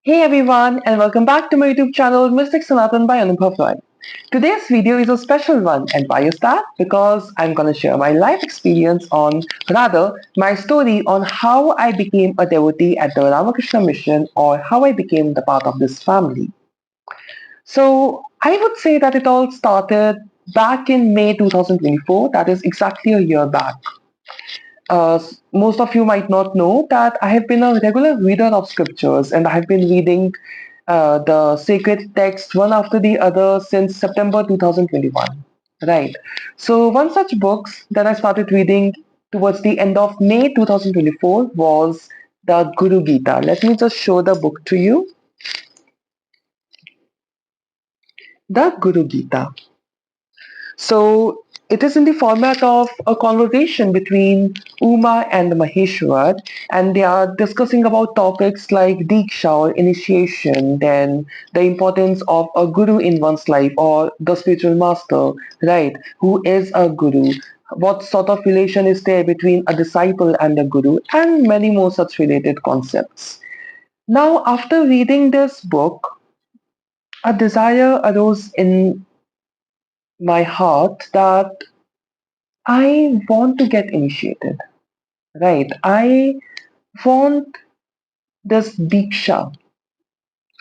Hey everyone, and welcome back to my YouTube channel Mystic Sanatan by Anubhav Roy. Today's video is a special one, and why is that? Because I'm gonna share my life experience my story on how I became a devotee at the Ramakrishna Mission or how I became the part of this family. So I would say that it all started back in May 2024, that is exactly a year back. Most of you might not know that I have been a regular reader of scriptures and I have been reading the sacred text one after the other since September 2021. Right. So, one such books that I started reading towards the end of May 2024 was the Guru Gita. Let me just show the book to you. The Guru Gita. So it is in the format of a conversation between Uma and Maheshwar, and they are discussing about topics like diksha or initiation, then the importance of a guru in one's life or the spiritual master, right? Who is a guru? What sort of relation is there between a disciple and a guru, and many more such related concepts. Now, after reading this book, a desire arose in my heart that I want to get initiated, right? I want this diksha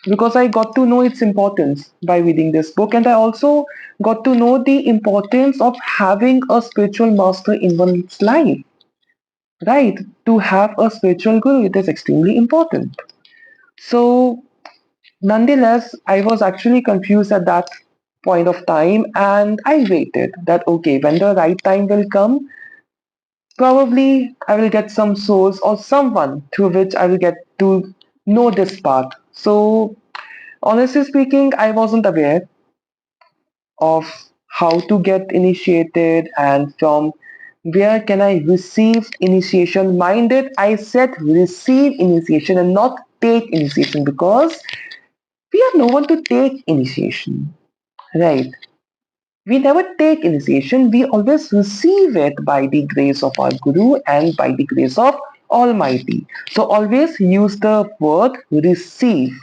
because I got to know its importance by reading this book, and I also got to know the importance of having a spiritual master in one's life, right? To have a spiritual guru, it is extremely important. So, nonetheless, I was actually confused at that point of time, and I waited that okay, when the right time will come, probably I will get some source or someone through which I will get to know this part. So, honestly speaking, I wasn't aware of how to get initiated and from where can I receive initiation. Minded, I said receive initiation and not take initiation because we are no one to take initiation, right? We never take initiation, we always receive it by the grace of our Guru and by the grace of Almighty. So always use the word receive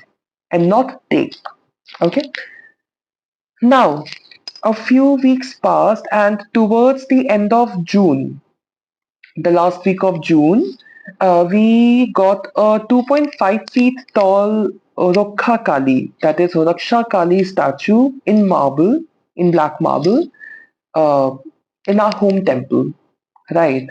and not take. Okay? Now, a few weeks passed, and towards the end of June, the last week of June, we got a 2.5 feet tall Rokha Kali, that is Raksha Kali statue in marble, in black marble, uh, in our home temple, right?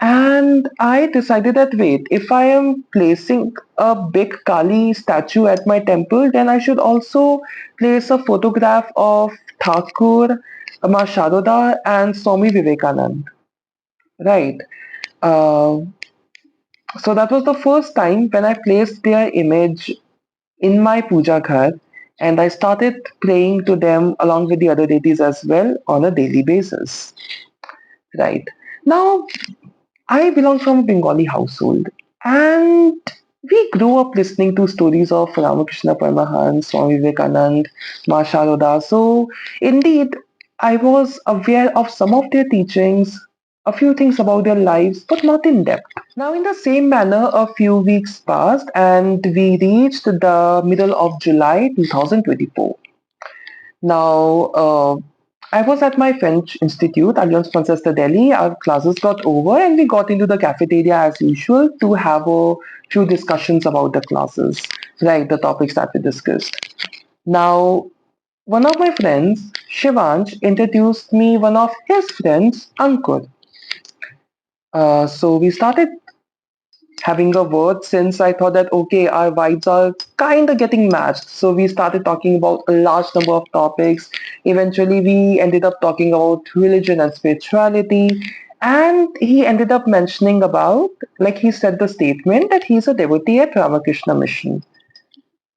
And I decided that wait, if I am placing a big Kali statue at my temple, then I should also place a photograph of Thakur, Maa Sarada, and Swami Vivekananda, right? Uh, so that was the first time when I placed their image in my puja ghar, and I started praying to them along with the other deities as well on a daily basis. Right. Now, I belong from a Bengali household, and we grew up listening to stories of Ramakrishna Paramahansa, Swami Vivekananda, Maa Sarada. So, indeed, I was aware of some of their teachings, a few things about their lives, but not in depth. Now, in the same manner, a few weeks passed, and we reached the middle of July 2024. Now, I was at my French Institute, Alliance Française de Delhi. Our classes got over and we got into the cafeteria as usual to have a few discussions about the classes, right? The topics that we discussed. Now, one of my friends, Shivansh, introduced me one of his friends, Ankur. So we started having a word since I thought that okay, our vibes are kind of getting matched. So we started talking about a large number of topics. Eventually, we ended up talking about religion and spirituality. And he ended up mentioning about, like he said the statement that he's a devotee at Ramakrishna Mission.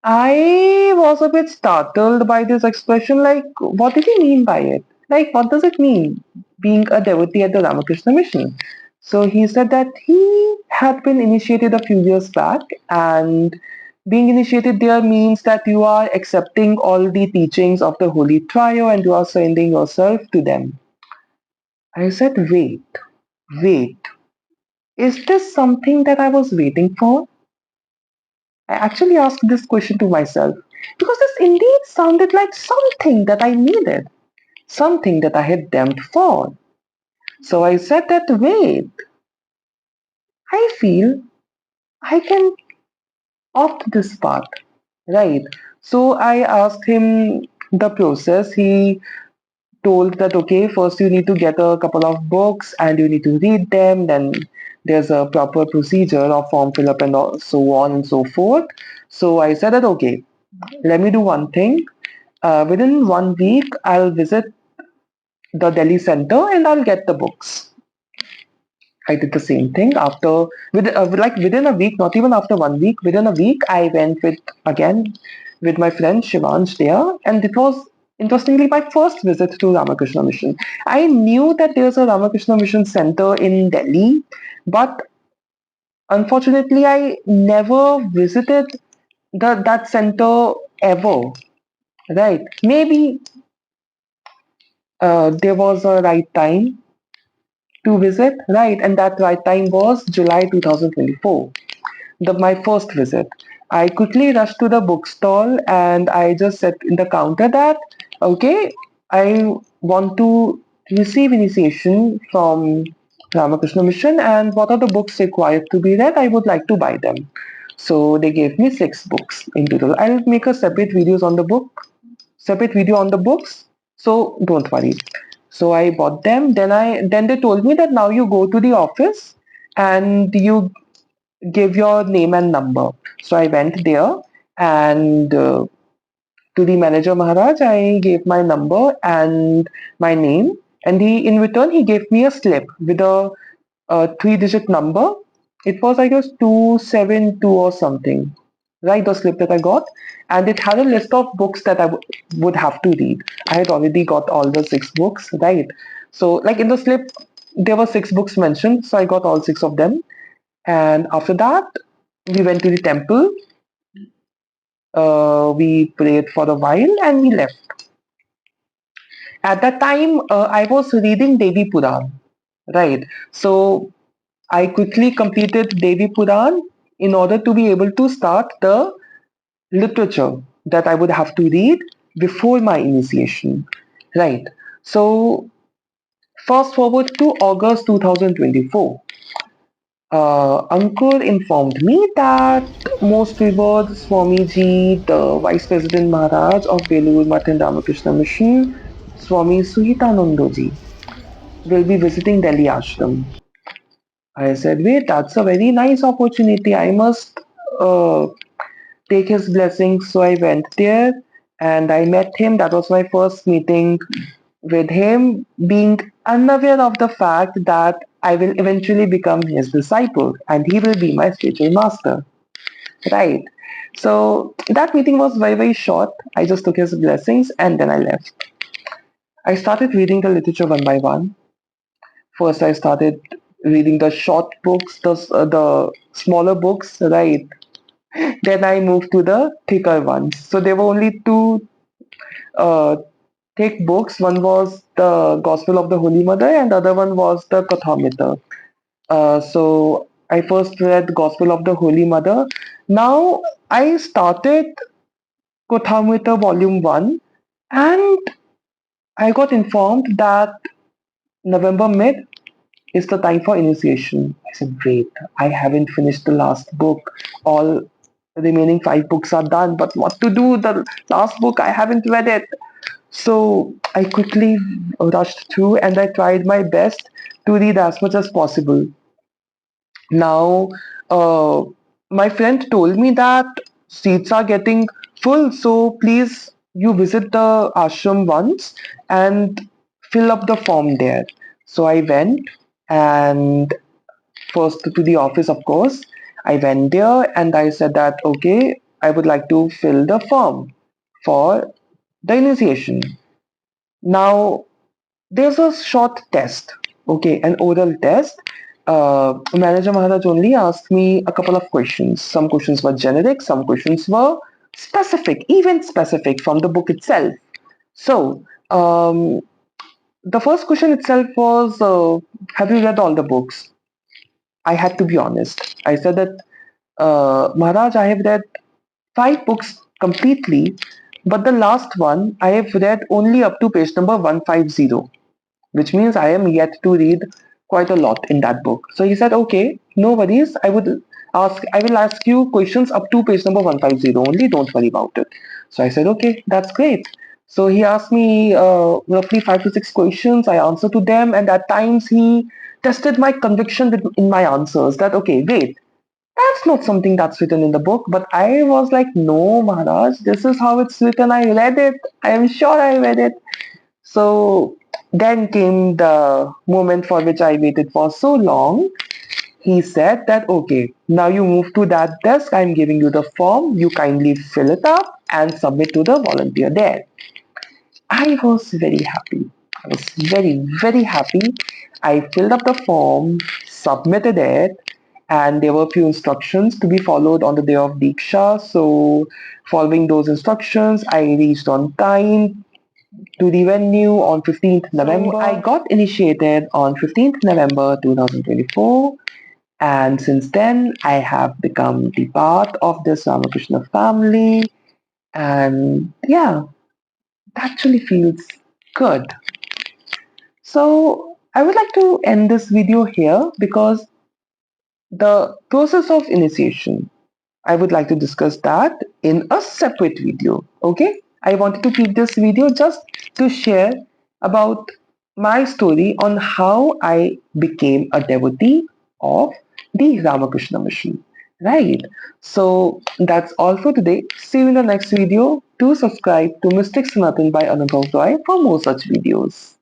I was a bit startled by this expression. Like, what did he mean by it? Like, what does it mean being a devotee at the Ramakrishna Mission? So he said that he had been initiated a few years back, and being initiated there means that you are accepting all the teachings of the Holy Trio and you are surrendering yourself to them. I said, wait, is this something that I was waiting for? I actually asked this question to myself because this indeed sounded like something that I needed, something that I had dreamt for. So I said that, wait, I feel I can opt this path, right? So I asked him the process. He told that, okay, first you need to get a couple of books and you need to read them. Then there's a proper procedure of form fill up and so on and so forth. So I said that, okay, let me do one thing. Within 1 week, I'll visit the Delhi center and I'll get the books. I did the same thing after, like within a week, not even after 1 week, within a week, I went with my friend Shivansh there, and it was interestingly my first visit to Ramakrishna Mission. I knew that there's a Ramakrishna Mission center in Delhi, but unfortunately, I never visited that center ever. Right? Maybe there was a right time to visit, right? And that right time was July 2024. My first visit. I quickly rushed to the bookstall and I just said in the counter that, okay, I want to receive initiation from Ramakrishna Mission and what are the books required to be read? I would like to buy them. So they gave me 6 books in total. I'll make a separate video on the books. So don't worry. So I bought them. Then they told me that now you go to the office and you give your name and number. So I went there and to the manager Maharaj, I gave my number and my name. And in return, he gave me a slip with a 3-digit number. It was, I guess, 272 or something, right? The slip that I got. And it had a list of books that I would have to read. I had already got all the 6 books, right? So, like in the slip, there were 6 books mentioned. So I got all 6 of them. And after that, we went to the temple. We prayed for a while and we left. At that time, I was reading Devi Puran, right? So I quickly completed Devi Puran in order to be able to start the literature that I would have to read before my initiation, right? So fast forward to August 2024. Ankur informed me that most revered Swamiji, the Vice President Maharaj of Belur Math and Ramakrishna Mission, Swami Suhitanandoji, will be visiting Delhi Ashram. I said, wait, that's a very nice opportunity. I must uh, take his blessings. So I went there and I met him. That was my first meeting with him, being unaware of the fact that I will eventually become his disciple and he will be my spiritual master. Right. So that meeting was very, very short. I just took his blessings and then I left. I started reading the literature one by one. First, I started reading the short books, the smaller books, right? Then I moved to the thicker ones. So there were only two uh, thick books. One was the Gospel of the Holy Mother, and the other one was the Kathamrita. So I first read Gospel of the Holy Mother. Now I started Kathamrita Volume 1, and I got informed that November mid is the time for initiation. I said, great, I haven't finished the last book. All remaining 5 books are done, but what to do? The last book, I haven't read it. So I quickly rushed through and I tried my best to read as much as possible. Now, uh, my friend told me that seats are getting full, so please you visit the ashram once and fill up the form there. So I went and first to the office, of course. I went there and I said that, okay, I would like to fill the form for the initiation. Now, there's a short test, okay, an oral test. Manager Maharaj only asked me a couple of questions. Some questions were generic, some questions were specific, event specific from the book itself. So, the first question itself was, have you read all the books? I had to be honest. I said that Maharaj, I have read 5 books completely, but the last one I have read only up to page number 150, which means I am yet to read quite a lot in that book. So he said, okay, no worries. I will ask you questions up to page number 150 only. Don't worry about it. So I said, okay, that's great. So he asked me roughly 5 to 6 questions. I answered to them, and at times he tested my conviction in my answers. That okay, wait, that's not something that's written in the book. But I was like, no, Maharaj, this is how it's written. I read it. I am sure I read it. So then came the moment for which I waited for so long. He said that, okay, now you move to that desk. I'm giving you the form. You kindly fill it up and submit to the volunteer there. I was very happy. I was very, very happy. I filled up the form, submitted it, and there were a few instructions to be followed on the day of Diksha. So, following those instructions, I reached on time to the venue on 15th November. So I got initiated on 15th November 2024, and since then I have become the part of this Ramakrishna family, and yeah, it actually feels good. So I would like to end this video here because the process of initiation, I would like to discuss that in a separate video. Okay, I wanted to keep this video just to share about my story on how I became a devotee of the Ramakrishna Mission. Right. So that's all for today. See you in the next video. Do subscribe to Mystic Sanatan by Anubhav Roy for more such videos.